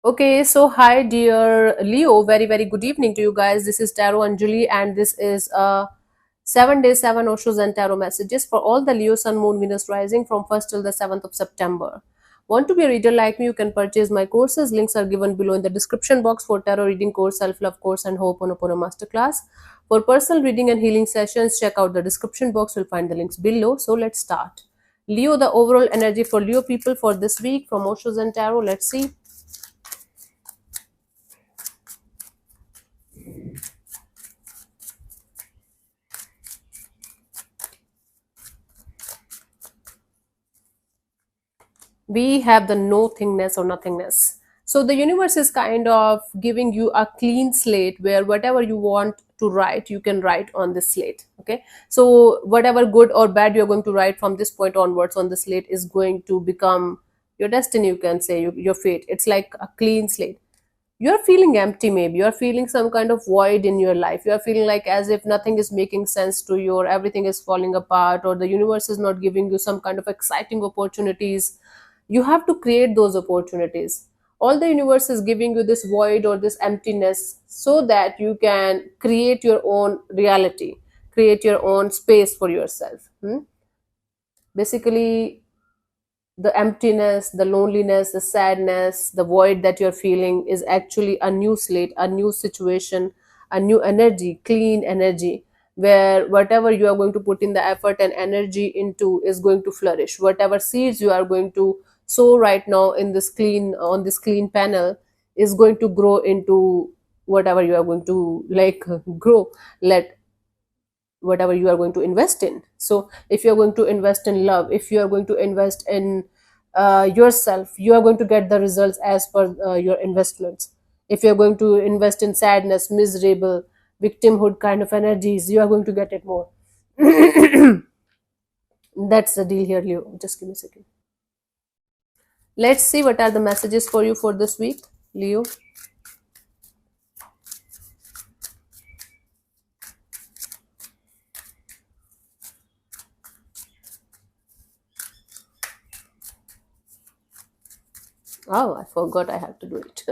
Okay, so hi, dear Leo. Very good evening to you guys. This is Tarot Anjali, and this is 7 days, 7 Oshos and Tarot messages for all the Leo, Sun, Moon, Venus rising from 1st till the 7th of September. Want to be a reader like me? You can purchase my courses. Links are given below in the description box for tarot reading course, self love course, and Ho'oponopono masterclass. For personal reading and healing sessions, check out the description box. You'll find the links below. So let's start. Leo, the overall energy for Leo people for this week from Oshos and Tarot. Let's see. We have the nothingness or nothingness. So the universe is kind of giving you a clean slate where whatever you want to write, you can write on this slate. Okay. So whatever good or bad you're going to write from this point onwards on the slate is going to become your destiny, you can say, your fate. It's like a clean slate. You're feeling empty, maybe you're feeling some kind of void in your life. You're feeling like as if nothing is making sense to you, or everything is falling apart, or the universe is not giving you some kind of exciting opportunities. You have to create those opportunities. All the universe is giving you this void or this emptiness so that you can create your own reality, create your own space for yourself. Basically, the emptiness, the loneliness, the sadness, the void that you're feeling is actually a new slate, a new situation, a new energy, clean energy, where whatever you are going to put in the effort and energy into is going to flourish. Whatever seeds you are going to sow right now in this clean, on this clean panel, is going to grow into whatever you are going to like grow. Let whatever you are going to invest in. So if you're going to invest in love, if you are going to invest in yourself, you are going to get the results as per your investments. If you're going to invest in sadness, miserable, victimhood kind of energies, you are going to get it more. That's the deal here, Leo. Just give me a second. Let's see what are the messages for you for this week, Leo. Oh, I forgot I have to do it.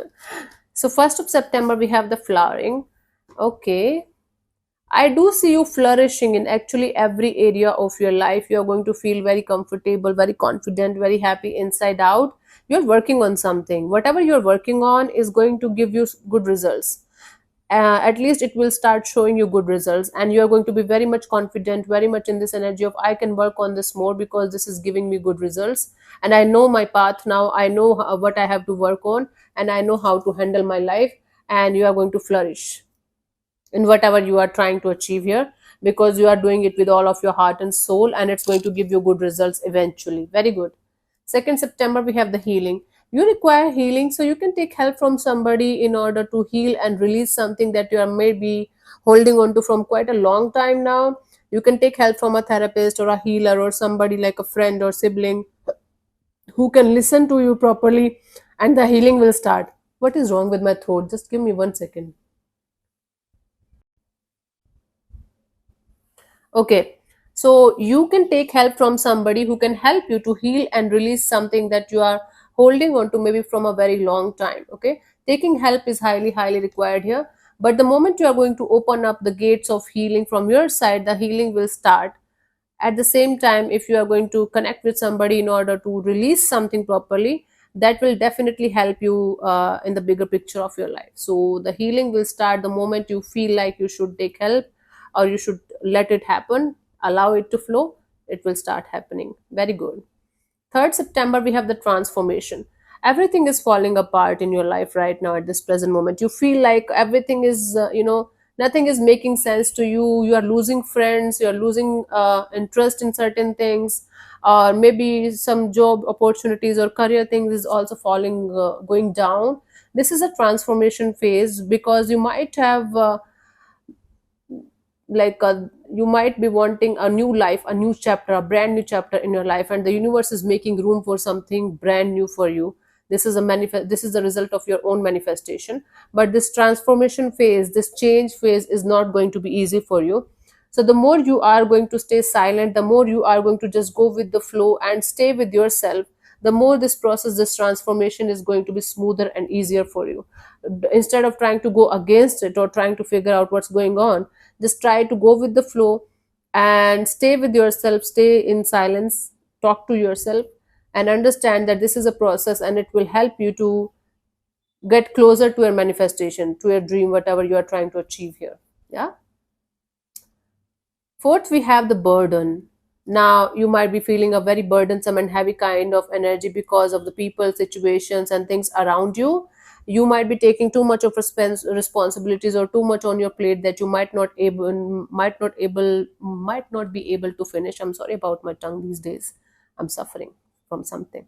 So 1st of September we have the flowering. Okay. I do see you flourishing in actually every area of your life. You're going to feel very comfortable, very confident, very happy inside out. You're working on something. Whatever you're working on is going to give you good results. At least it will start showing you good results, and you're going to be very much confident, very much in this energy of I can work on this more because this is giving me good results, and I know my path now. I know what I have to work on, and I know how to handle my life, and you are going to flourish in whatever you are trying to achieve here, because you are doing it with all of your heart and soul, and it's going to give you good results eventually. Very good. 2nd September we have the healing. You require healing, so you can take help from somebody in order to heal and release something that you are maybe holding on to from quite a long time now. You can take help from a therapist or a healer or somebody like a friend or sibling who can listen to you properly, and the healing will start. What is wrong with my throat? Just give me 1 second. Okay, so you can take help from somebody who can help you to heal and release something that you are holding on to maybe from a very long time. Okay, taking help is highly required here. But the moment you are going to open up the gates of healing from your side, the healing will start. At the same time, if you are going to connect with somebody in order to release something properly, that will definitely help you in the bigger picture of your life. So the healing will start the moment you feel like you should take help, or you should let it happen, allow it to flow. It will start happening. Very good. 3rd September we have the transformation. Everything is falling apart in your life right now at this present moment. You feel like everything is nothing is making sense to you. You are losing friends, you are losing interest in certain things, or maybe some job opportunities or career things is also falling, going down. This is a transformation phase, because you might have like you might be wanting a new life, a new chapter, a brand new chapter in your life, and the universe is making room for something brand new for you. This is a this is the result of your own manifestation. But this transformation phase, this change phase, is not going to be easy for you. So the more you are going to stay silent, the more you are going to just go with the flow and stay with yourself, the more this process, this transformation is going to be smoother and easier for you. Instead of trying to go against it or trying to figure out what's going on, just try to go with the flow and stay with yourself, stay in silence, talk to yourself, and understand that this is a process and it will help you to get closer to your manifestation, to your dream, whatever you are trying to achieve here. Yeah. Fourth, we have the burden. Now, you might be feeling a very burdensome and heavy kind of energy because of the people, situations, and things around you. You might be taking too much of responsibilities or too much on your plate that you might not be able to finish. I'm sorry about my tongue these days. I'm suffering from something.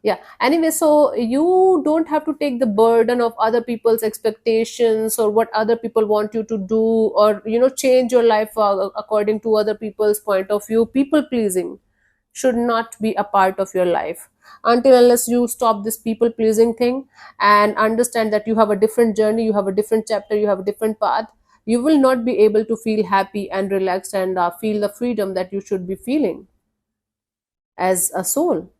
Yeah, anyway, so you don't have to take the burden of other people's expectations or what other people want you to do, or change your life according to other people's point of view. People pleasing should not be a part of your life until unless you stop this people pleasing thing and understand that you have a different journey, you have a different chapter, you have a different path. You will not be able to feel happy and relaxed and feel the freedom that you should be feeling as a soul.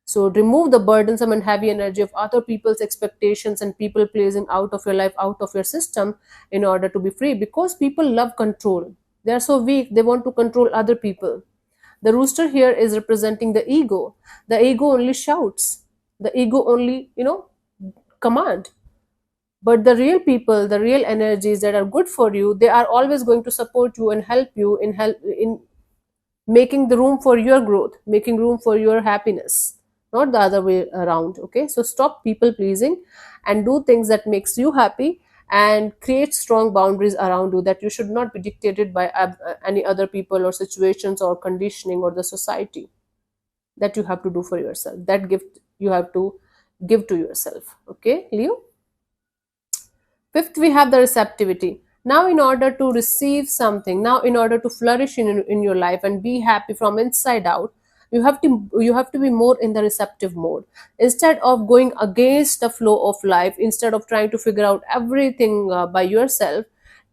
So remove the burdensome and heavy energy of other people's expectations and people pleasing out of your life, out of your system, in order to be free. Because people love control. They are so weak, they want to control other people. The rooster here is representing the ego. The ego only shouts. The ego only, command. But the real people, the real energies that are good for you, they are always going to support you and help you in making the room for your growth, making room for your happiness, not the other way around. Okay, so stop people pleasing and do things that makes you happy, and create strong boundaries around you, that you should not be dictated by any other people or situations or conditioning or the society. That you have to do for yourself, that gift you have to give to yourself. Okay, Leo. Fifth, we have the receptivity. Now, in order to receive something, now in order to flourish in your life and be happy from inside out, you have to be more in the receptive mode. Instead of going against the flow of life, instead of trying to figure out everything by yourself,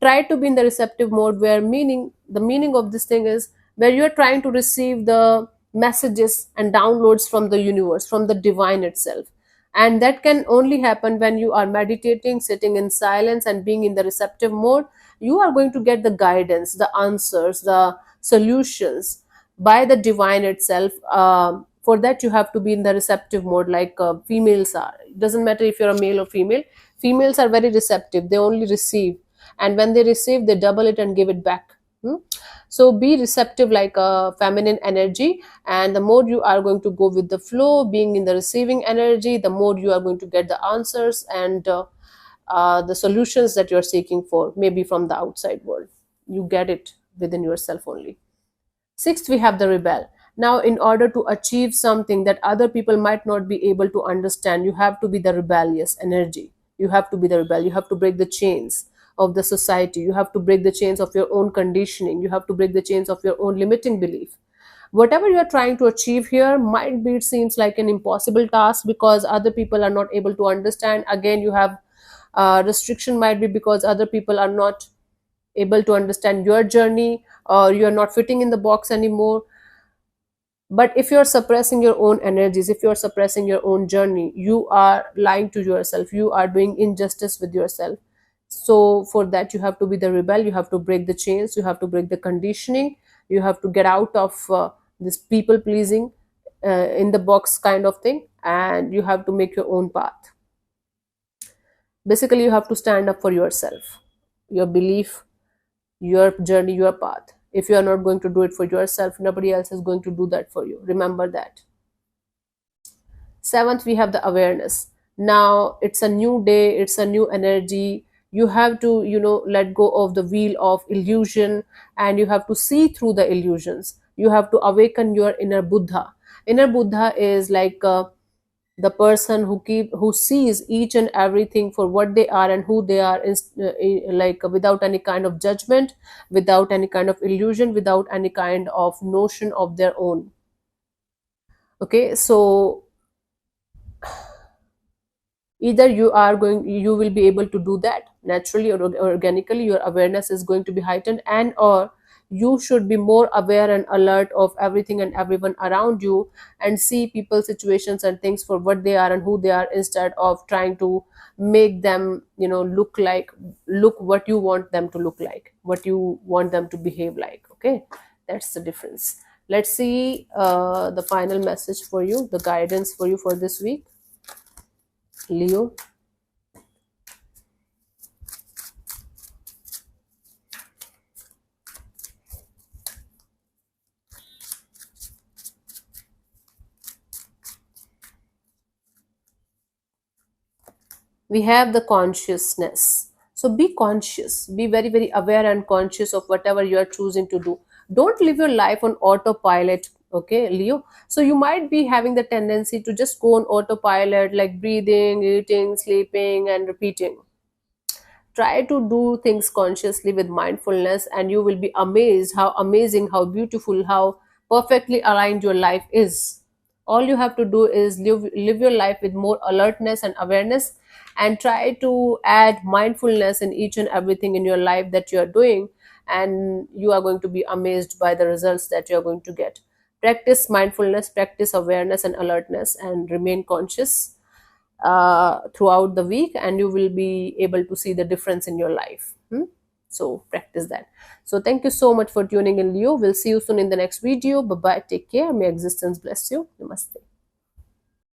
try to be in the receptive mode, where the meaning of this thing is where you are trying to receive the messages and downloads from the universe, from the divine itself. And that can only happen when you are meditating, sitting in silence, and being in the receptive mode. You are going to get the guidance, the answers, the solutions by the divine itself. For that, you have to be in the receptive mode, like females are. It doesn't matter if you're a male or female. Females are very receptive, they only receive, and when they receive, they double it and give it back. Hmm? So be receptive like a feminine energy, and the more you are going to go with the flow, being in the receiving energy, the more you are going to get the answers and the solutions that you're seeking for, maybe from the outside world. You get it within yourself only. Sixth, we have the rebel. Now, in order to achieve something that other people might not be able to understand, you have to be the rebellious energy. You have to be the rebel. You have to break the chains of the society. You have to break the chains of your own conditioning. You have to break the chains of your own limiting belief. Whatever you are trying to achieve here might be, it seems like an impossible task because other people are not able to understand. Again, you have restriction, might be because other people are not able to understand your journey, or you're not fitting in the box anymore. But if you're suppressing your own energies, if you're suppressing your own journey, you are lying to yourself, you are doing injustice with yourself. So for that, you have to be the rebel, you have to break the chains, you have to break the conditioning, you have to get out of this people pleasing in the box kind of thing, and you have to make your own path. Basically, you have to stand up for yourself, your belief, your journey, your path. If you are not going to do it for yourself, nobody else is going to do that for you. Remember that. Seventh, we have the awareness. Now it's a new day, it's a new energy. You have to, let go of the wheel of illusion, and you have to see through the illusions. You have to awaken your inner Buddha. Inner Buddha is like the person who sees each and everything for what they are and who they are, like without any kind of judgment, without any kind of illusion, without any kind of notion of their own. Okay, so either you will be able to do that naturally or organically, your awareness is going to be heightened, and or you should be more aware and alert of everything and everyone around you, and see people, situations and things for what they are and who they are, instead of trying to make them, look what you want them to look like, what you want them to behave like. Okay, that's the difference. Let's see the final message for you, the guidance for you for this week, Leo. We have the consciousness. So be conscious, be very, very aware and conscious of whatever you are choosing to do. Don't live your life on autopilot. Okay, Leo. So you might be having the tendency to just go on autopilot, like breathing, eating, sleeping, and repeating. Try to do things consciously with mindfulness, and you will be amazed how amazing, how beautiful, how perfectly aligned your life is. All you have to do is live your life with more alertness and awareness, and try to add mindfulness in each and everything in your life that you are doing, and you are going to be amazed by the results that you are going to get. Practice mindfulness, practice awareness and alertness, and remain conscious throughout the week, and you will be able to see the difference in your life. So practice that. So thank you so much for tuning in, Leo. We'll see you soon in the next video. Bye bye, take care, may existence bless you. Namaste.